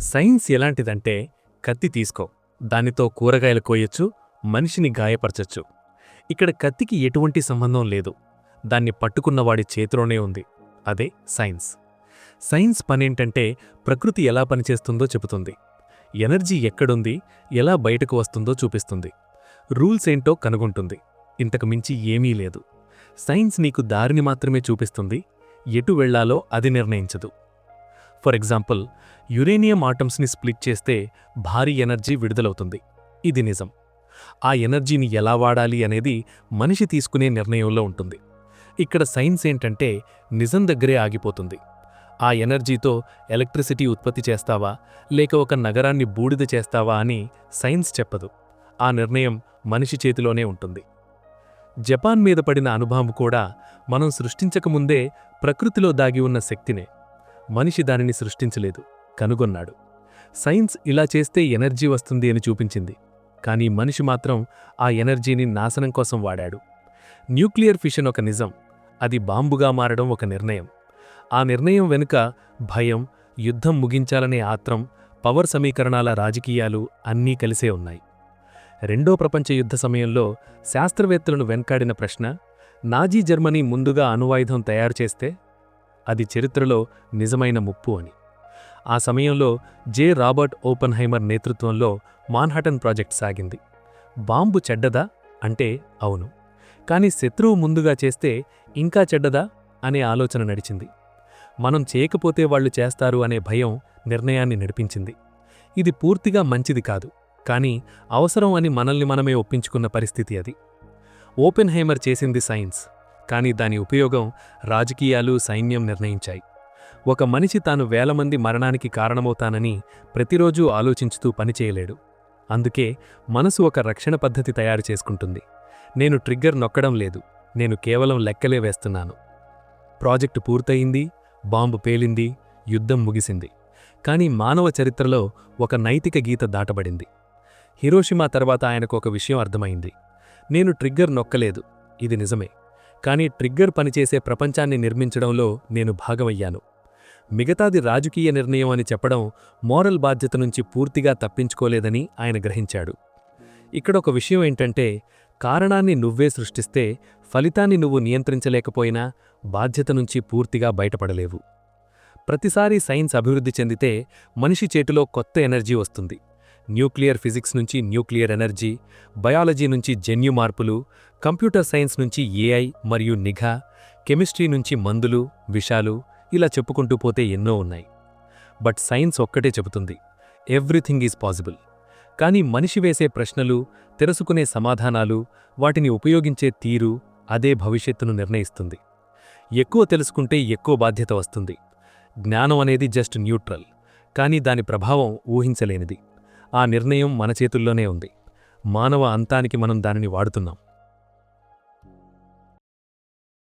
Science ఎలాంటిదంటే కత్తి తీసుకో, దానితో కూరగాయలు కోయొచ్చు, మనిషిని గాయపరచొచ్చు. ఇక్కడ కత్తికి ఎటువంటి సంబంధం లేదు, దాన్ని పట్టుకున్నవాడి చేతిలోనే ఉంది. అదే సైన్స్. సైన్స్ పనేంటంటే ప్రకృతి ఎలా పనిచేస్తుందో చెబుతుంది, ఎనర్జీ ఎక్కడుంది, ఎలా బయటకు వస్తుందో చూపిస్తుంది, రూల్స్ ఏంటో కనుగొంటుంది. ఇంతకు మించి ఏమీ లేదు. సైన్స్ నీకు దారిని మాత్రమే చూపిస్తుంది, ఎటు వెళ్లాలో అది నిర్ణయించదు. ఫర్ ఎగ్జాంపుల్, యురేనియం ఆటమ్స్ని స్ప్లిట్ చేస్తే భారీ ఎనర్జీ విడుదలవుతుంది. ఇది నిజం. ఆ ఎనర్జీని ఎలా వాడాలి అనేది మనిషి తీసుకునే నిర్ణయంలో ఉంటుంది. ఇక్కడ సైన్స్ ఏంటంటే నిజం దగ్గరే ఆగిపోతుంది. ఆ ఎనర్జీతో ఎలక్ట్రిసిటీ ఉత్పత్తి చేస్తావా, లేక ఒక నగరాన్ని బూడిద చేస్తావా అని సైన్స్ చెప్పదు. ఆ నిర్ణయం మనిషి చేతిలోనే ఉంటుంది. జపాన్ మీద పడిన అణుబాంబు కూడా మనం సృష్టించకముందే ప్రకృతిలో దాగి ఉన్న శక్తినే. మనిషి దానిని సృష్టించలేదు, కనుగొన్నాడు. సైన్స్ ఇలా చేస్తే ఎనర్జీ వస్తుంది అని చూపించింది, కానీ మనిషి మాత్రం ఆ ఎనర్జీని నాశనం కోసం వాడాడు. న్యూక్లియర్ ఫిషన్ ఒక నిజం, అది బాంబుగా మారడం ఒక నిర్ణయం. ఆ నిర్ణయం వెనుక భయం, యుద్ధం ముగించాలనే ఆత్రం, పవర్ సమీకరణాల రాజకీయాలు అన్నీ కలిసే ఉన్నాయి. రెండో ప్రపంచ యుద్ధ సమయంలో శాస్త్రవేత్తలను వెనకాడిన ప్రశ్న, నాజీ జర్మనీ ముందుగా అణువాయుధం తయారుచేస్తే అది చరిత్రలో నిజమైన ముప్పు అని. ఆ సమయంలో రాబర్ట్ ఓపెన్హైమర్ నేతృత్వంలో మాన్హాటన్ ప్రాజెక్ట్ సాగింది. బాంబు చెడ్డదా అంటే అవును, కాని శత్రువు ముందుగా చేస్తే ఇంకా చెడ్డదా అనే ఆలోచన నడిచింది. మనం చేయకపోతే వాళ్లు చేస్తారు అనే భయం నిర్ణయాన్ని నడిపించింది. ఇది పూర్తిగా మంచిది కాదు, కానీ అవసరం అని మనల్ని మనమే ఒప్పించుకున్న పరిస్థితి అది. ఓపెన్హైమర్ చేసింది సైన్స్, కానీ దాని ఉపయోగం రాజకీయాలు, సైన్యం నిర్ణయించాయి. ఒక మనిషి తాను వేల మంది మరణానికి కారణమవుతానని ప్రతిరోజూ ఆలోచించుతూ పనిచేయలేడు. అందుకే మనసు ఒక రక్షణ పద్ధతి తయారు చేసుకుంటుంది. నేను ట్రిగ్గర్ నొక్కడం లేదు, నేను కేవలం లెక్కలే వేస్తున్నాను. ప్రాజెక్టు పూర్తయింది, బాంబు పేలింది, యుద్ధం ముగిసింది. కానీ మానవ చరిత్రలో ఒక నైతిక గీత దాటబడింది. హిరోషిమా తర్వాత ఆయనకు ఒక విషయం అర్థమైంది. నేను ట్రిగ్గర్ నొక్కలేదు, ఇది నిజమే, కానీ ట్రిగ్గర్ పనిచేసే ప్రపంచాన్ని నిర్మించడంలో నేను భాగమయ్యాను. మిగతాది రాజకీయ నిర్ణయం అని చెప్పడం మోరల్ బాధ్యత నుంచి పూర్తిగా తప్పించుకోలేదని ఆయన గ్రహించాడు. ఇక్కడొక విషయం ఏంటంటే, కారణాన్ని నువ్వే సృష్టిస్తే ఫలితాన్ని నువ్వు నియంత్రించలేకపోయినా బాధ్యత నుంచి పూర్తిగా బయటపడలేవు. ప్రతిసారీ సైన్స్ అభివృద్ధి చెందితే మనిషి చేతిలో కొత్త ఎనర్జీ వస్తుంది. న్యూక్లియర్ ఫిజిక్స్ నుంచి న్యూక్లియర్ ఎనర్జీ, బయాలజీ నుంచి జన్యు మార్పులు, కంప్యూటర్ సైన్స్ నుంచి ఏఐ మరియు నిఘా, కెమిస్ట్రీ నుంచి మందులు, విషాలు, ఇలా చెప్పుకుంటూ పోతే ఎన్నో ఉన్నాయి. బట్ సైన్స్ ఒక్కటే చెబుతుంది, ఎవ్రీథింగ్ ఈజ్ పాసిబుల్. కానీ మనిషి వేసే ప్రశ్నలు, తెలుసుకునే సమాధానాలు, వాటిని ఉపయోగించే తీరు, అదే భవిష్యత్తును నిర్ణయిస్తుంది. ఎక్కువ తెలుసుకుంటే ఎక్కువ బాధ్యత వస్తుంది. జ్ఞానం అనేది జస్ట్ న్యూట్రల్, కానీ దాని ప్రభావం ఊహించలేనిది. ఆ నిర్ణయం మన చేతుల్లోనే ఉంది. మానవ అంతానికి మనం దానిని వాడుతున్నాం.